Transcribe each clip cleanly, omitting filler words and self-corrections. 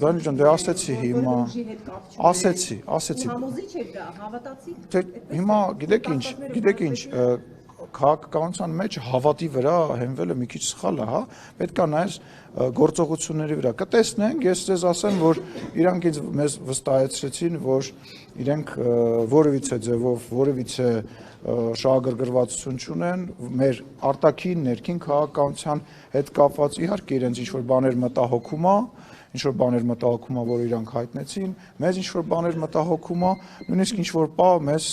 Դանիջան, դե ասեցի հիմա, ասեցի։ Համոզիչ է դա, հավատացի։ Հիմա գիտեք ինչ, քաղաքականության մեջ հավատի վրա հենվելը մի քիչ սխալ է, հա, պետք է նայես գործողությունների վրա։ Կտեսնենք, ես ձեզ ասեմ, որ իրանք ինձ մեզ վստահեցրեցին, որ իրենք որևիցե ձևով, որևիցե շահագրգռվածություն չունեն, մեր արտաքին, ներքին քաղաքականության հետ կապված, իհարկե իրենց ինչ-որ բաներ մտահոգում է, ինչ-որ բաներ մտահոգում է, որ իրանք հայտնեցին, մեզ ինչ-որ բաներ մտահոգում է, նույնիսկ ինչ-որ պա մեզ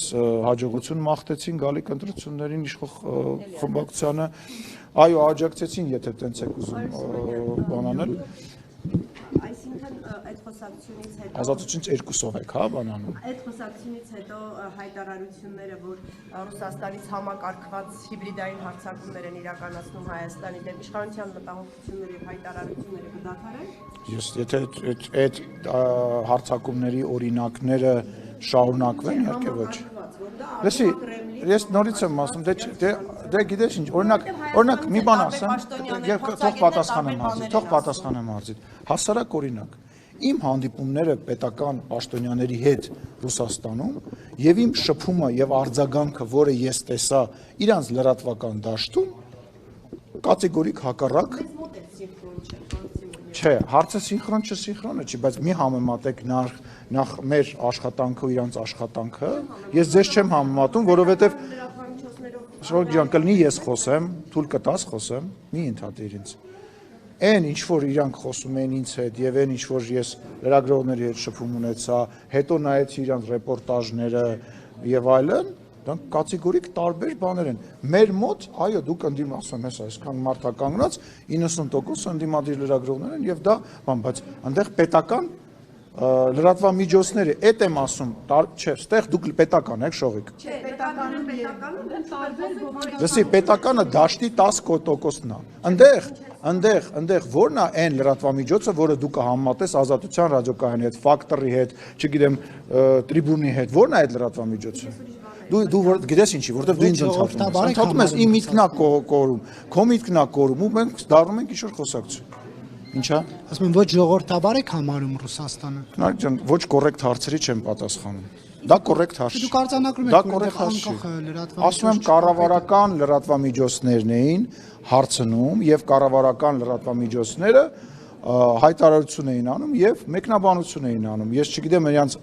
հաջողություն մաղթեցին գալիք ընտրություններին իշխող խմբակցությանը, այո, աջակցեցին, եթե տենց եք ուզում բան անել։ Այսինքն այդ խոսակցությունից հետո Ազատությունից 2-ով եք, հա, բանանում։ Այդ խոսակցությունից հետո հայտարարությունները, որ Ռուսաստանից համակարգված հիբրիդային հարձակումներ են իրականացնում Հայաստանի դեմ, իշխանության մտահոգությունների եւ հայտարարությունները կդադարեն։ Եթե այդ հարձակումների օրինակները շարունակվեն, իհարկե ոչ։ Լսի, ես նորից եմ ասում, դե գիտես ինչ, օրինակ մի բան ասեմ, եւ թող պատասխանեմ հարցիդ։ Հասարակ օրինակ, իմ հանդիպումները պետական պաշտոնյաների հետ Ռուսաստանում եւ իմ շփումը եւ արձագանքը, որը ես տեսա իրանց լրատվական դաշտում, կատեգորիկ հակառակ չէ, հարցը սինխրոն չսինխրոնը չի, բայց մի համեմատեք նախ մեր աշխատանքը ու իրանց աշխատանքը, ես ձեզ չեմ համեմատում, որովհետև Շորգ ջան, կլինի ես խոսեմ, թույլ կտաս խոսեմ, մի ընդհատիր ինձ։ Այն ինչ որ իրանք խոսում են ինձ հետ եւ այն ինչ որ ես լրագրողների հետ շփում ունեցա, հետո նայեցի իրանք ռեպորտաժները եւ այլն, դրանք կատեգորիկ տարբեր բաներ են։ Մեր մոտ, այո, դուք ընդդիմացում ես այսքան մարդականգնած 90% ընդդիմադիր լրագրողներ են եւ դա բան, բայց այնտեղ պետական լրատվամիջոցները, այդ եմ ասում, չէ, ստեղ դուք պետական եք, Շողիկ։ Չէ, պետականը տարբեր Լսի, պետականը դաշտի 10%-ն է։ Այնտեղ որն է այն լրատվամիջոցը, որը դու կհամեմատես Ազատության ռադիոկայանի հետ, Ֆակտորի հետ, չգիտեմ, Տրիբունի հետ, որն է այդ լրատվամիջոցը։ Դու գիտես ինչի, որտեվ դու ինձ ընդհատում ես, իմ միտքն է կորում, քո միտքն է կորում ու մենք դառնում ենք ինչ-որ խոսակցություն։ Ինչա։ Ասում եմ ոչ ժողովրդաբար եք համարում Ռուսաստանը։ Նարեկ ջան, ոչ կոռեկտ հարցերի չեմ պատասխանում։ Դա կոռեկտ հարց չի։ Դուք արձանագրում եք, Դա կոռեկտ հարց չի։ Ասում եմ կառավարական լրատվամիջոցներն էին հարցնում եւ կառավարական լրատվամիջոցները հայտարարություն էին անում եւ մեկնաբանություն էին անում։ Ես չգիտեմ նրանց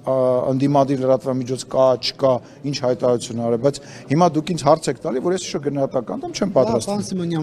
ընդդիմադիր լրատվամիջոց կա, չկա, ինչ հայտարարություն արել, բայց հիմա դուք ինձ հարց եք տալի, որ ես ինչ-որ գնահատական տամ, չեմ պատրաստվում։